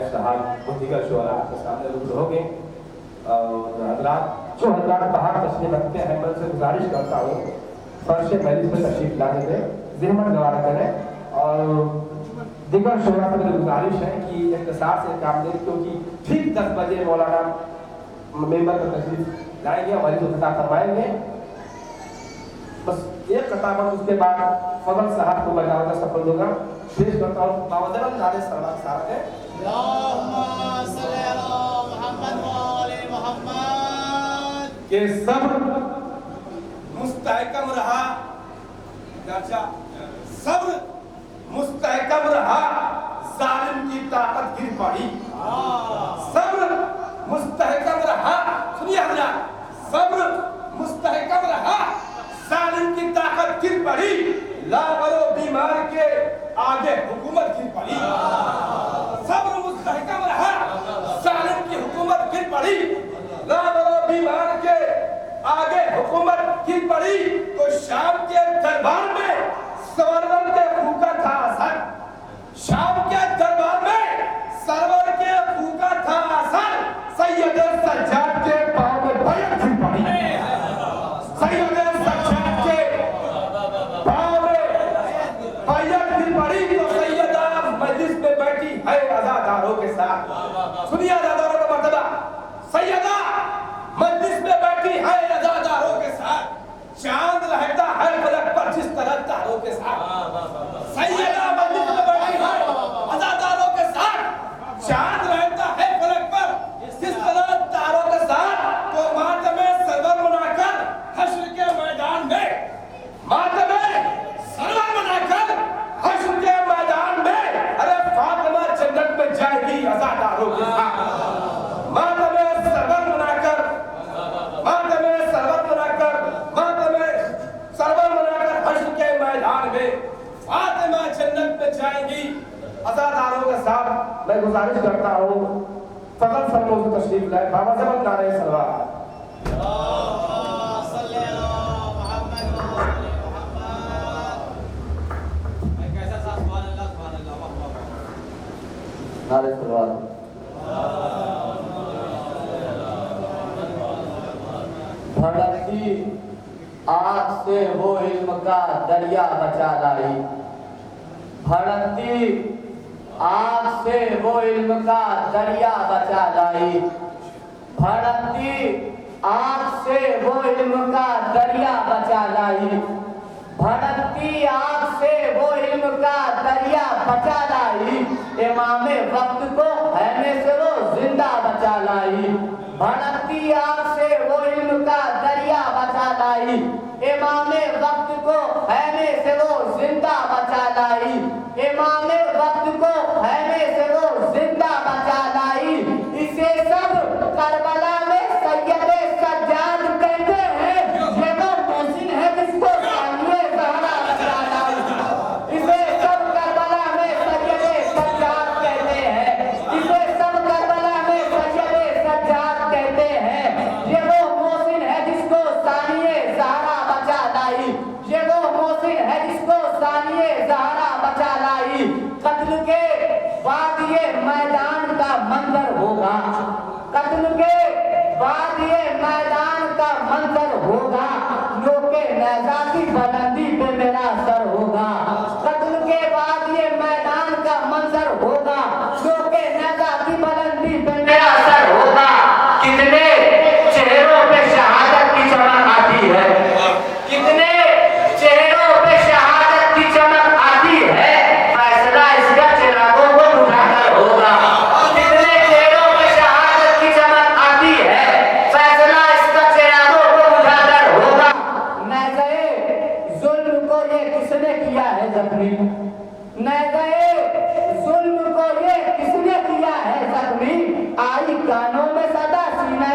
नायब साहब बुद्धिगर शोरा के सामने रुबरू हो गए और हजरात जो हजरात बाहर तशरीफ रखते हैं मैं से गुजारिश करता हूँ फर्श मजलिस में तशरीफ लाने में ज़हमत गवारा करें और दिगर शोरा से मेरी गुजारिश है कि इख्तिसार से काम दें क्योंकि ठीक 10 बजे मौलाना मेंबर का तशरीफ लाएंगे और मजलिस का फरमाएंगे। बस एक कताबत उसके बाद फजल साहब को बजाने का सफल होगा। पेश करता हूँ बावदरन नाले सरदार साहब के के सब्र मुस्तहकम रहा सब्र मुस्तहकम रहा जालिम की ताकत गिर पड़ी। सब्र मुस्तहकम रहा सुनिए हजरात सब्र मुस्तहकम रहा जालिम की ताकत गिर पड़ी। लाबरो बीमार के आगे हुकूमत गिर पड़ी। सब्र मुस्तहकम रहा जालिम की हुकूमत गिर पड़ी। लाबरो बीमार के आगे हुकूमत गिर पड़ी। तो शाम के दरबार में सरवर के फूका था असर। शाम के दरबार में सरवर के फूका था असर। सैयद सज्जाद के पांव में बैत गिर पड़ी। सैयद सज्जाद के पांव में बैत गिर पड़ी। तो सैयदा मजलिस में बैठी है अज़ादारों के साथ। सुनिए अज़ादारों का मर्तबा सैयदा मजलिस में बैठी है अज़ादारों के साथ। चांद रहता है फलक पर जिस तरह तारों के साथ। सैयदा मजलिस में बैठी है अज़ादारों के साथ। चांद रहता है फलक पर जिस तरह तारों के साथ। तो मातमे सरवर मनाकर हश्र के मैदान में मातमे सरवर मनाकर हश्र के मैदान में अरे फातिमा जन्नत में जाएगी अज़ादारों के साथ। मातमे सरवर मनाकर मातमे सरवर मनाकर मातमे सरवर मनाकर हश्र के मैदान में फातिमा जन्नत में जाएंगी अज़ादारों के साथ। मैं गुजारिश करता हूँ फजल फरमों से तशरीफ लाए बाबा ज़मान नारे सलवात। नारे सलवात। भड़कती आग से वो इल्म का दरिया बचा लाई। भड़कती आग से वो इल्म का दरिया बचा लाई। भड़कती आग से वो इल्म का दरिया बचा लाई। भड़कती आग से वो इल्म का दरिया बचा लाई। इमामे वक्त को हैने से वो जिंदा बचा लाई। भड़कती आग से वो इल्म का दरिया बचा लाई। इमामे वक्त को हैने से वो जिंदा बचा लाई। इमामे वक्त को हैने से वो जिंदा बचा लाई। इसे सब करबला में सैयद सज्जाद कहते हैं। ये वो मोहसिन है जिसको सानिए ज़हरा बचा लाई। इसे सब करबला में सैयद सज्जाद कहते हैं। इसे सब करबला में सैयद सज्जाद कहते हैं। ये वो मोहसिन है जिसको सानिए ज़हरा बचा लाई। ये वो मोहसिन है जिसको सानिए ज़हरा बचा लाई। कत्ल के बाद ये मैदान का मंजर होगा। कत्ल के बाद ये मैदान का मंजर होगा। लोके नेज़ा की बुलंदी पे मेरा सर होगा। कत्ल के बाद ये मैदान का मंजर होगा। लोके नेज़ा की बुलंदी पे मेरा सर होगा। कितने चेहरों पे शहादत की चमक आती है। कितने चेहरों पे शहादत की चमक आती है। फैसला इसका चिरागों को बुझाकर होगा। कितने चेहरों पे शहादत की चमक आती है। फैसला इसका चिरागों को बुझाकर होगा। नज़े जुल्म को ये किसने किया है जख्मी। नज़े जुल्म को ये किसने किया है जख्मी। आई कानों में सदा सीने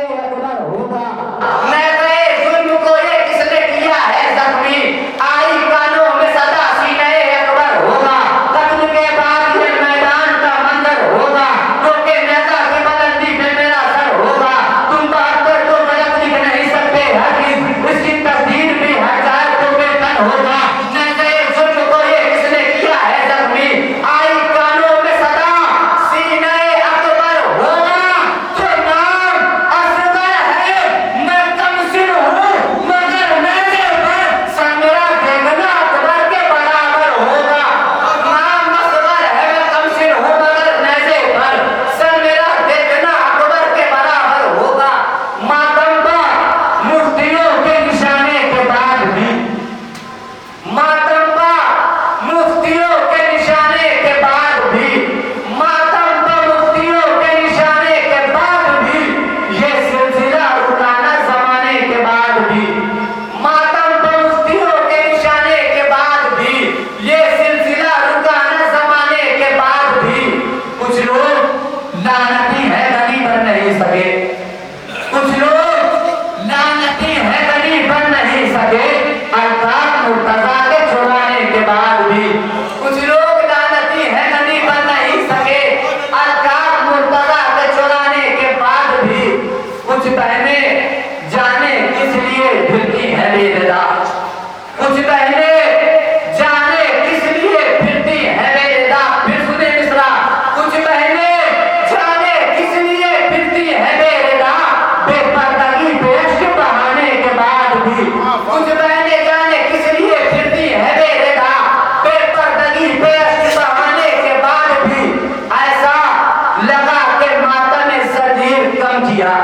बहनें जाने किस लिए फिरती है बेरदा, कुछ बहनें जाने किस लिए फिरती है बेरदा। फिर सुने मिसरा, कुछ बहनें जाने किस लिए फिरती है बेरदा, बेपर्दगी बेश के बहाने के बाद भी। कुछ बहनें जाने किस लिए फिरती है बेरदा, बेपर्दगी बेश के बहाने के बाद भी। ऐसा लगा के माता ने जंजीर कम किया,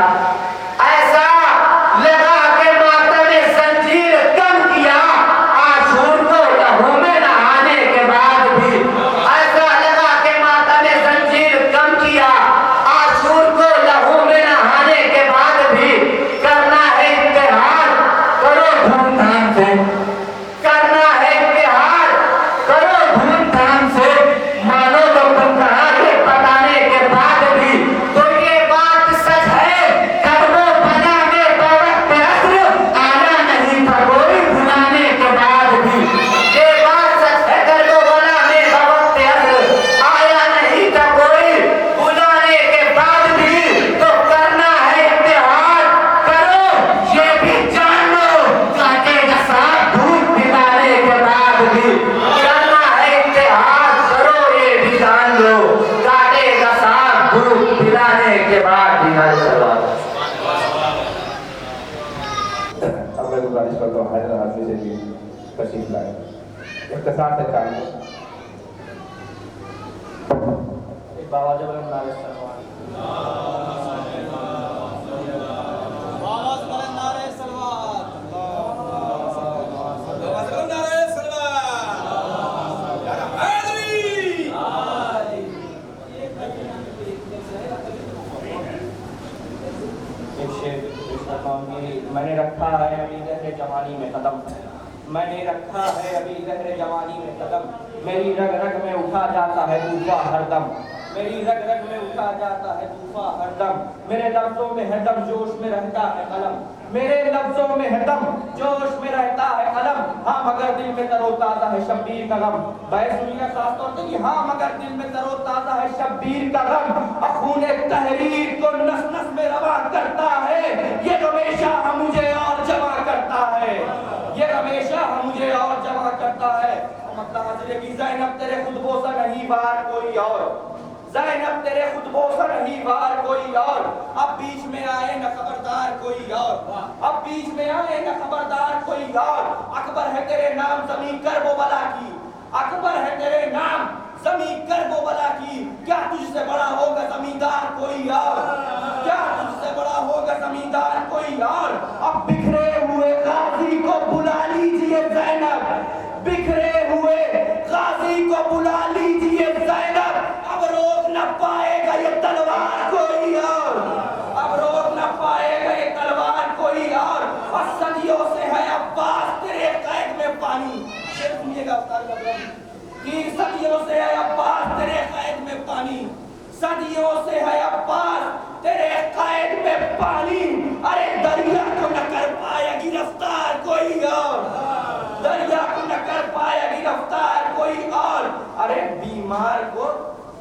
ऐसा लगा के माता ने जंजीर कम किया, आशूर को लहू में नहाने के बाद भी। ऐसा लगा के माता ने जंजीर कम किया, आशूर को लहू में नहाने के बाद भी। करना है इत्तेहाद करो धूमधाम से, करना है इत्तेहाद करो धूमधाम से, मानो तो तुम कहा के बताने के बाद भी। तो ये बात सच है कदमों बना में बवक्त असर आया नहीं था कोई भुलाने के बाद भी। ये बात सच है कदमों बना में बवक्त असर आया नहीं था कोई भुलाने के बाद भी। तो करना है इत्तेहाद करो ये भी जान लो, काटेगा सांप धूप पिलाने के बाद भी। करना है इत्तेहाद करो ये भी जान लो, काटेगा सांप धूप पिलाने के बाद भी। अब मैं गुजारिश करता हूँ हैदर हाफिज से भी तशरीफ लाए, इख्तिसार से चाहिए। बाबा जब नारे सरवार मैंने रखा है अभी गहरे जवानी में कदम, मैंने रखा है अभी गहरे जवानी में कदम। मेरी रग रग में उठा जाता है तूफान हरदम, मेरी रग रग में उठा जाता है तूफान हरदम। मेरे लफ्जों में हरदम जोश में रहता है कलम, मेरे लफ्जों में हरदम जोश में रहता है कलम। हाँ मगर दिल में तरोताजा है शब्बीर का गम, बैसुनिया खास तौर पे कि हाँ मगर दिल में तरोताजा है शब्बीर का गम। खून तहरीर को नस नस में रवा करता है, ये हमेशा मुझे और जमा करता है, ये हमेशा मुझे और जमा करता है। मतलब हजरे की ज़ैनब तेरे खुतबों से नहीं बार कोई और, ज़ैनब तेरे खुतबों से नहीं बार कोई और। अब बीच में आए न खबरदार कोई और, अब बीच में आए न खबरदार कोई और। अकबर है तेरे नाम ज़मीं कर वो बला की, अकबर है तेरे नाम ज़मीं कर वो बला की। क्या तुझसे बड़ा होगा जमींदार कोई और, क्या तुझसे बड़ा होगा जमींदार कोई और। अब बिखरे हुए गाजी को बुला लीजिए ज़ैनब, बिखरे हुए गाजी को बुला लीजिए ज़ैनब। अब रोक न पाएगा ये तलवार कोई और, अब रोक न पाएगा ये तलवार कोई और। और सदियों से है अब्बास तेरे कैद में पानी, शेर सुनिएगा कि सदियों से है अब्बास तेरे कैद में पानी, सदियों से है अब्बास तेरे कैद में पानी। अरे दरिया को न कर पाया गिरफ्तार कोई और, दरिया को न कर पाया गिरफ्तार कोई और। अरे बीमार को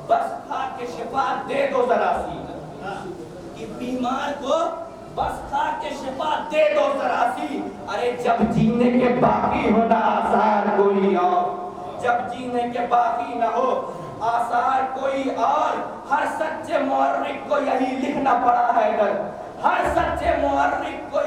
बस खा के शिफा दे दो जरा सी, कि बीमार को बस खा के शिफा दे दो जरा सी। अरे जब जीने के बाकी हो ना आसार कोई और, जब जीने के बाकी न हो आसार कोई और। हर सच्चे मुहर्रिक को यही लिखना पड़ा है, हर सच्चे मुहर्रिक को